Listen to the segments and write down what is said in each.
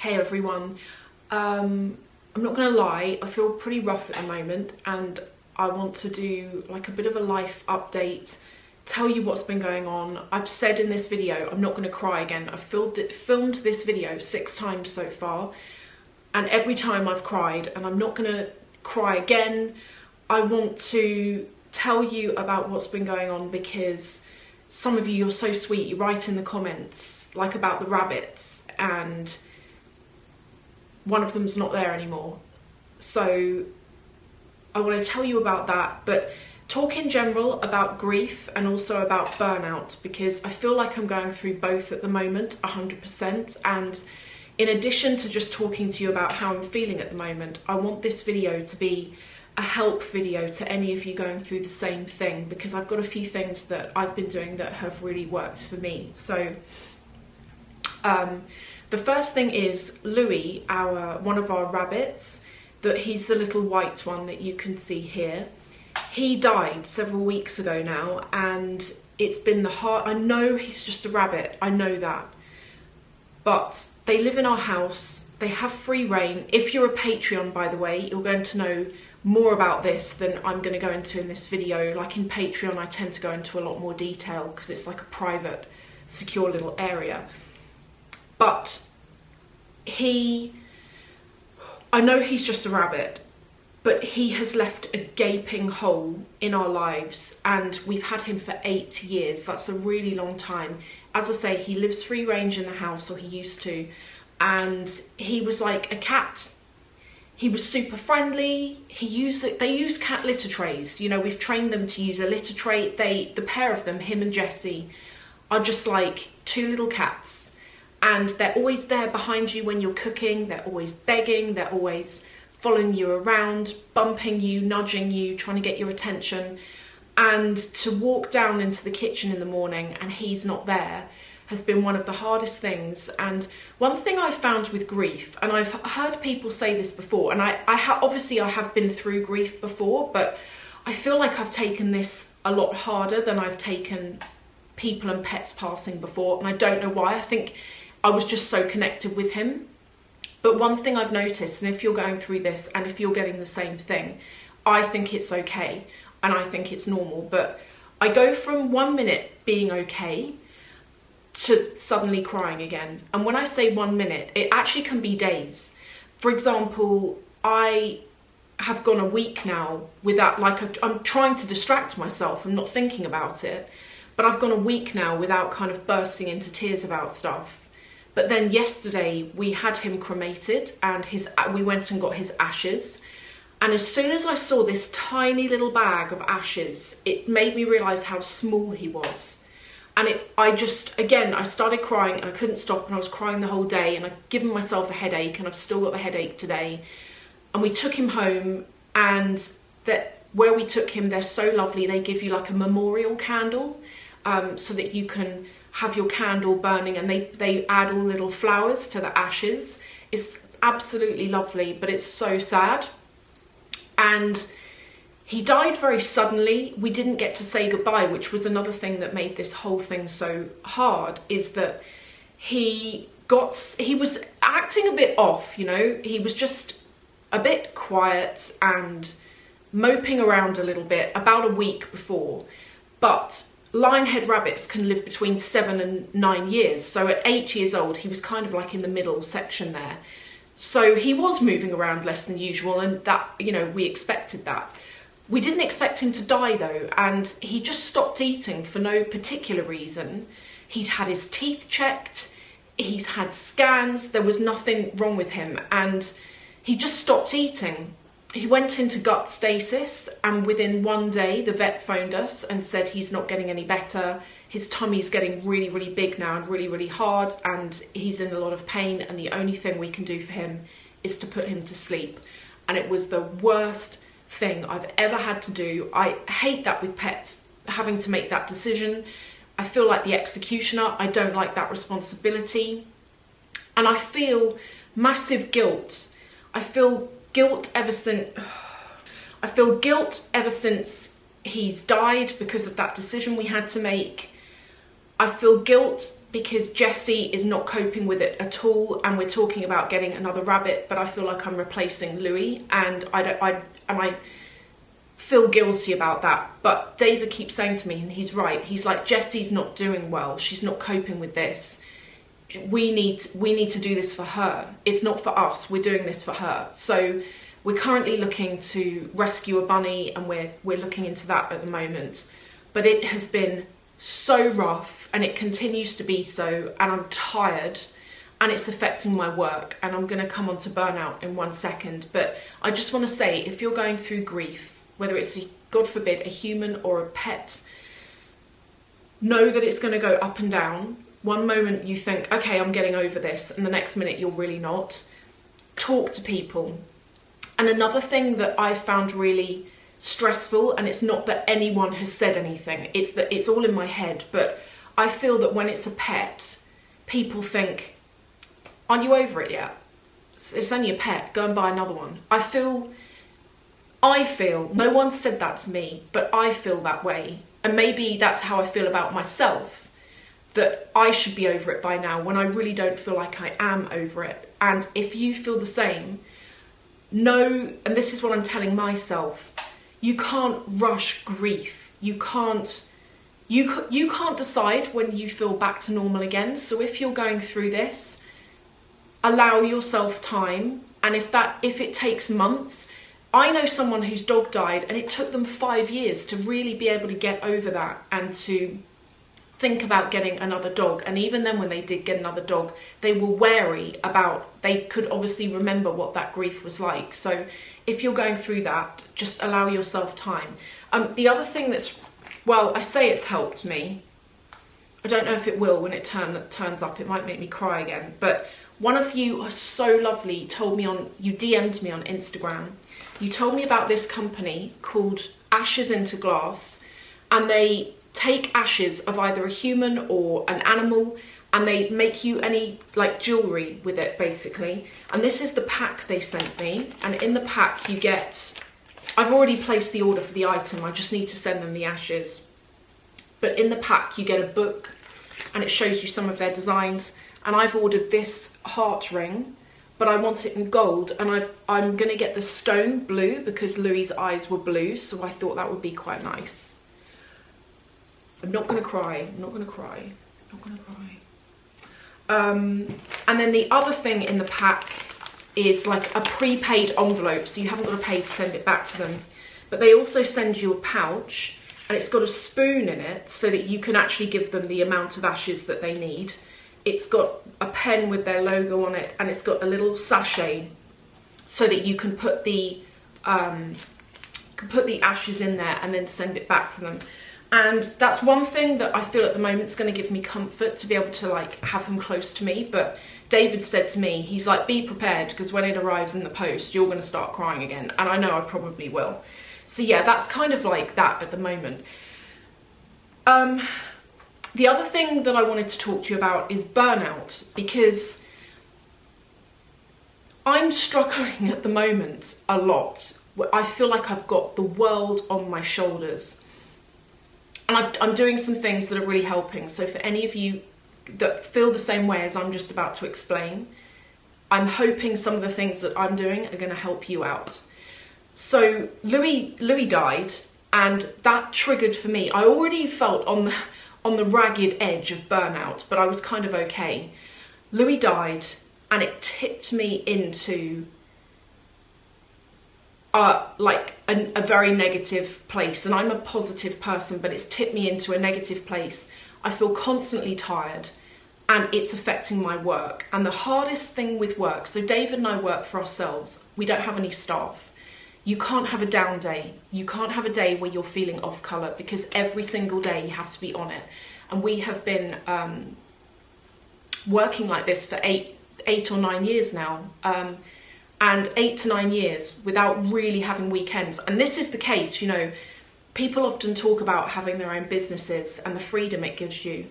Hey everyone, I'm not gonna lie, I feel pretty rough at the moment and I want to do like a bit of a life update, tell you what's been going on. I've said in this video I'm not gonna cry again. I've filmed this video 6 times so far and every time I've cried, and I'm not gonna cry again. I want to tell you about what's been going on because some of you, you're so sweet, you write in the comments like about the rabbits and one of them's not there anymore. So I want to tell you about that, but talk in general about grief and also about burnout because I feel like I'm going through both at the moment 100%. And in addition to just talking to you about how I'm feeling at the moment, I want this video to be a help video to any of you going through the same thing because I've got a few things that I've been doing that have really worked for me. So the first thing is Louis, one of our rabbits, that he's the little white one that you can see here. He died several weeks ago now and it's been the hard. I know he's just a rabbit, I know that. But they live in our house, they have free reign. If you're a Patreon, by the way, you're going to know more about this than I'm going to go into in this video. Like in Patreon, I tend to go into a lot more detail because it's like a private, secure little area. But I know he's just a rabbit, but he has left a gaping hole in our lives and we've had him for 8 years. That's a really long time. As I say, he lives free range in the house, or he used to, and he was like a cat. He was super friendly. They use cat litter trays. You know, we've trained them to use a litter tray. The pair of them, him and Jessie, are just like 2 little cats. And they're always there behind you when you're cooking. They're always begging. They're always following you around, bumping you, nudging you, trying to get your attention. And to walk down into the kitchen in the morning and he's not there has been one of the hardest things. And one thing I've found with grief, and I've heard people say this before, and obviously I have been through grief before, but I feel like I've taken this a lot harder than I've taken people and pets passing before. And I don't know why. I think I was just so connected with him. But one thing I've noticed, and if you're going through this and if you're getting the same thing, I think it's okay and I think it's normal. But I go from 1 minute being okay to suddenly crying again. And when I say 1 minute, it actually can be days. For example, I have gone a week now without, I'm trying to distract myself, I'm not thinking about it, but I've gone a week now without kind of bursting into tears about stuff. But then yesterday we had him cremated and we went and got his ashes. And as soon as I saw this tiny little bag of ashes, it made me realise how small he was. And I started crying and I couldn't stop, and I was crying the whole day, and I've given myself a headache and I've still got the headache today. And we took him home, and where we took him, they're so lovely. They give you like a memorial candle so that you can have your candle burning, and they add all little flowers to the ashes. It's absolutely lovely, but it's so sad. And he died very suddenly. We didn't get to say goodbye, which was another thing that made this whole thing so hard, is that he was acting a bit off, you know. He was just a bit quiet and moping around a little bit about a week before. But lionhead rabbits can live between 7 and 9 years. So at 8 years old, he was kind of like in the middle section there. So he was moving around less than usual, and that, you know, we expected that. We didn't expect him to die though, and he just stopped eating for no particular reason. He'd had his teeth checked, he's had scans, there was nothing wrong with him, and he just stopped eating. He went into gut stasis, and within 1 day the vet phoned us and said he's not getting any better. His tummy's getting really, really big now and really, really hard, and he's in a lot of pain, and the only thing we can do for him is to put him to sleep. And it was the worst thing I've ever had to do. I hate that with pets, having to make that decision. I feel like the executioner. I don't like that responsibility. And I feel massive guilt. I feel guilt ever since he's died because of that decision we had to make. I feel guilt because Jessie is not coping with it at all, and we're talking about getting another rabbit, but I feel like I'm replacing Louis, and I feel guilty about that. But David keeps saying to me, and he's right, he's like, Jessie's not doing well, she's not coping with this. We need to do this for her. It's not for us, we're doing this for her. So we're currently looking to rescue a bunny, and we're looking into that at the moment. But it has been so rough, and it continues to be so, and I'm tired, and it's affecting my work, and I'm going to come on to burnout in 1 second. But I just want to say, if you're going through grief, whether it's, God forbid, a human or a pet, know that it's going to go up and down. One moment you think, okay, I'm getting over this, and the next minute you're really not. Talk to people. And another thing that I found really stressful, and it's not that anyone has said anything, it's that it's all in my head, but I feel that when it's a pet, people think, aren't you over it yet? It's only a pet, go and buy another one. I feel, no one said that to me, but I feel that way. And maybe that's how I feel about myself, that I should be over it by now, when I really don't feel like I am over it. And if you feel the same, know, and this is what I'm telling myself, you can't rush grief. You can't decide when you feel back to normal again. So if you're going through this, allow yourself time. And if it takes months, I know someone whose dog died, and it took them 5 years to really be able to get over that and to think about getting another dog. And even then, when they did get another dog, they were wary about, they could obviously remember what that grief was like. So if you're going through that, just allow yourself time. The other thing that's, well, I say it's helped me. I don't know if it will when it turns up. It might make me cry again. But one of you are so lovely, you DM'd me on Instagram. You told me about this company called Ashes into Glass, and they take ashes of either a human or an animal, and they make you any like jewelry with it, basically. And this is the pack they sent me, and in the pack you get, I've already placed the order for the item, I just need to send them the ashes. But in the pack you get a book, and it shows you some of their designs. And I've ordered this heart ring, but I want it in gold, and I'm gonna get the stone blue because Louis's eyes were blue, so I thought that would be quite nice. I'm not gonna cry, I'm not gonna cry, I'm not gonna cry. And then the other thing in the pack is like a prepaid envelope, so you haven't got to pay to send it back to them. But they also send you a pouch, and it's got a spoon in it so that you can actually give them the amount of ashes that they need. It's got a pen with their logo on it, and it's got a little sachet so that you can put the ashes in there and then send it back to them. And that's one thing that I feel at the moment is going to give me comfort, to be able to like have them close to me. But David said to me, he's like, be prepared, because when it arrives in the post, you're going to start crying again. And I know I probably will. So yeah, that's kind of like that at the moment. The other thing that I wanted to talk to you about is burnout, because I'm struggling at the moment a lot. I feel like I've got the world on my shoulders. And I'm doing some things that are really helping. So for any of you that feel the same way as I'm just about to explain, I'm hoping some of the things that I'm doing are going to help you out. So Louis died, and that triggered for me. I already felt on the ragged edge of burnout, but I was kind of okay. Louis died, and it tipped me into like a very negative place. And I'm a positive person, but it's tipped me into a negative place. I feel constantly tired, and it's affecting my work. And the hardest thing with work, so David and I work for ourselves. We don't have any staff. You can't have a down day. You can't have a day where you're feeling off colour, because every single day you have to be on it. And we have been working like this for eight or 9 years now. And 8 to 9 years without really having weekends. And this is the case, you know, people often talk about having their own businesses and the freedom it gives you.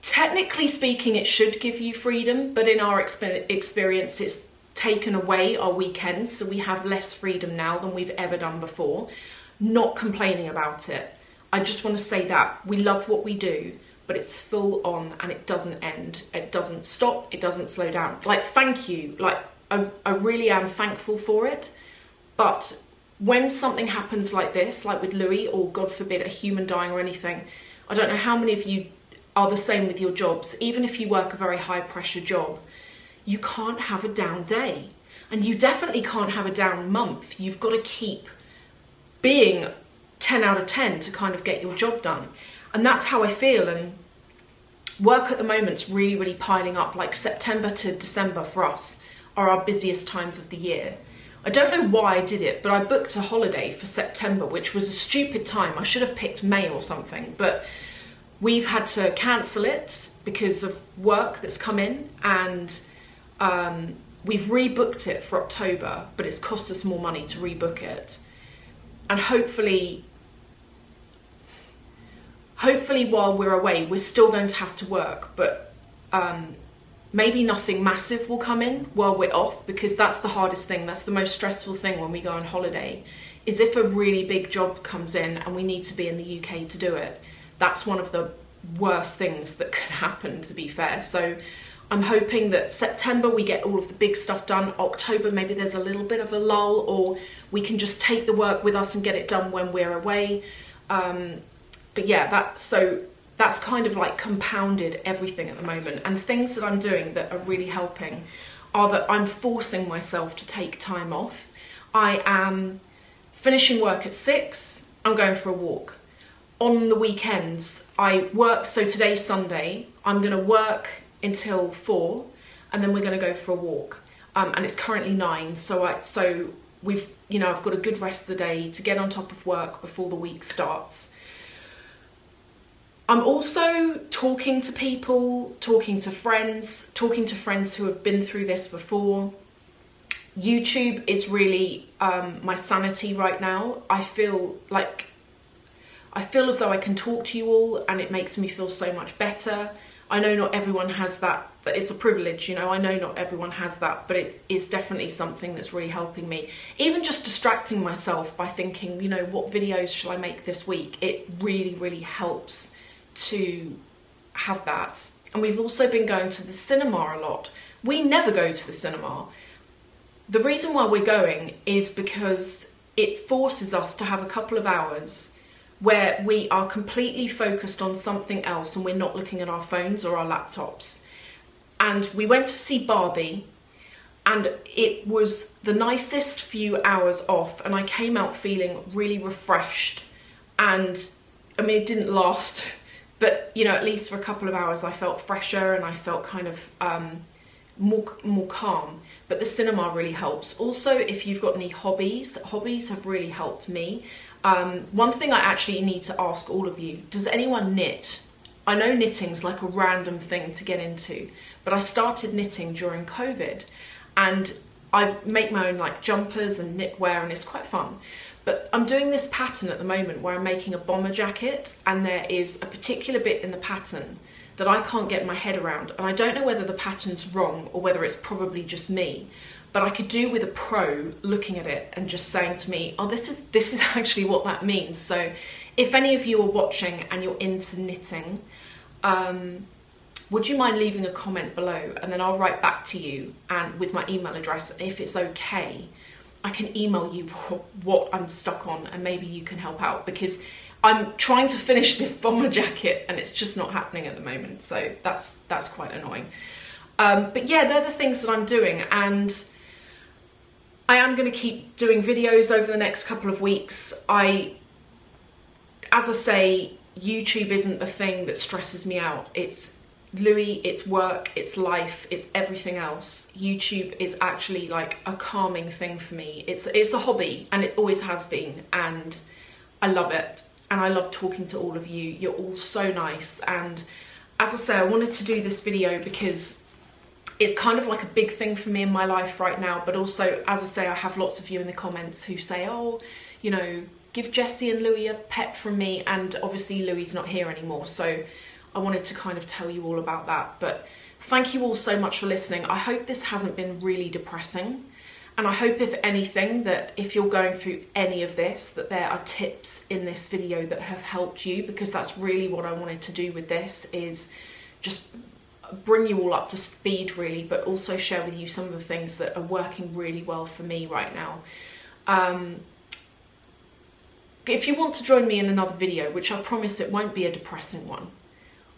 Technically speaking, it should give you freedom, but in our experience, it's taken away our weekends, so we have less freedom now than we've ever done before. Not complaining about it. I just want to say that we love what we do, but it's full on and it doesn't end. It doesn't stop, it doesn't slow down. Like, thank you. Like, I really am thankful for it. But when something happens like this, like with Louis, or God forbid, a human dying or anything, I don't know how many of you are the same with your jobs. Even if you work a very high pressure job, you can't have a down day. And you definitely can't have a down month. You've got to keep being 10 out of 10 to kind of get your job done. And that's how I feel. And work at the moment's really, really piling up. Like September to December for us are our busiest times of the year. I don't know why I did it, but I booked a holiday for September, which was a stupid time. I should have picked May or something, but we've had to cancel it because of work that's come in, and we've rebooked it for October, but it's cost us more money to rebook it. And hopefully while we're away, we're still going to have to work, but maybe nothing massive will come in while we're off, because that's the hardest thing. That's the most stressful thing when we go on holiday, is if a really big job comes in and we need to be in the UK to do it. That's one of the worst things that could happen, to be fair. So I'm hoping that September we get all of the big stuff done. October, maybe there's a little bit of a lull, or we can just take the work with us and get it done when we're away. But yeah, that's kind of like compounded everything at the moment. And things that I'm doing that are really helping are that I'm forcing myself to take time off. I am finishing work at 6, I'm going for a walk. On the weekends, I work, so today's Sunday, I'm gonna work until 4, and then we're gonna go for a walk. And it's currently 9, so we've, you know, I've got a good rest of the day to get on top of work before the week starts. I'm also talking to people, talking to friends who have been through this before. YouTube is really my sanity right now. I feel as though I can talk to you all, and it makes me feel so much better. I know not everyone has that, but it's a privilege, you know. I know not everyone has that, but it is definitely something that's really helping me. Even just distracting myself by thinking, you know, what videos shall I make this week? It really, really helps to have that. And we've also been going to the cinema a lot. We never go to the cinema. The reason why we're going is because it forces us to have a couple of hours where we are completely focused on something else and we're not looking at our phones or our laptops. And we went to see Barbie, and it was the nicest few hours off, and I came out feeling really refreshed. And I mean, it didn't last, but you know, at least for a couple of hours I felt fresher and I felt kind of more calm. But the cinema really helps. Also, if you've got any hobbies have really helped me. One thing I actually need to ask all of you, does anyone knit? I know knitting's like a random thing to get into, but I started knitting during COVID, and I make my own like jumpers and knitwear, and it's quite fun. But I'm doing this pattern at the moment where I'm making a bomber jacket, and there is a particular bit in the pattern that I can't get my head around, and I don't know whether the pattern's wrong or whether it's probably just me, but I could do with a pro looking at it and just saying to me, oh, this is actually what that means. So if any of you are watching and you're into knitting, would you mind leaving a comment below, and then I'll write back to you, and with my email address, if it's okay, I can email you what I'm stuck on, and maybe you can help out, because I'm trying to finish this bomber jacket and it's just not happening at the moment. So that's quite annoying. But yeah, they're the things that I'm doing, and I am going to keep doing videos over the next couple of weeks. As I say, YouTube isn't the thing that stresses me out. It's Louis, it's work, it's life, it's everything else. YouTube is actually like a calming thing for me. It's a hobby, and it always has been, and I love it. And I love talking to all of you. You're all so nice. And as I say, I wanted to do this video because it's kind of like a big thing for me in my life right now. But also, as I say, I have lots of you in the comments who say, oh, you know, give Jessie and Louis a pet from me. And obviously Louis's not here anymore, so I wanted to kind of tell you all about that. But thank you all so much for listening. I hope this hasn't been really depressing. And I hope, if anything, that if you're going through any of this, that there are tips in this video that have helped you, because that's really what I wanted to do with this, is just bring you all up to speed really, but also share with you some of the things that are working really well for me right now. If you want to join me in another video, which I promise it won't be a depressing one,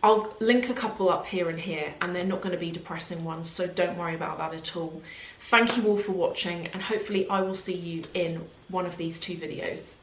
I'll link a couple up here and here, and they're not going to be depressing ones, so don't worry about that at all. Thank you all for watching, and hopefully I will see you in one of these 2 videos.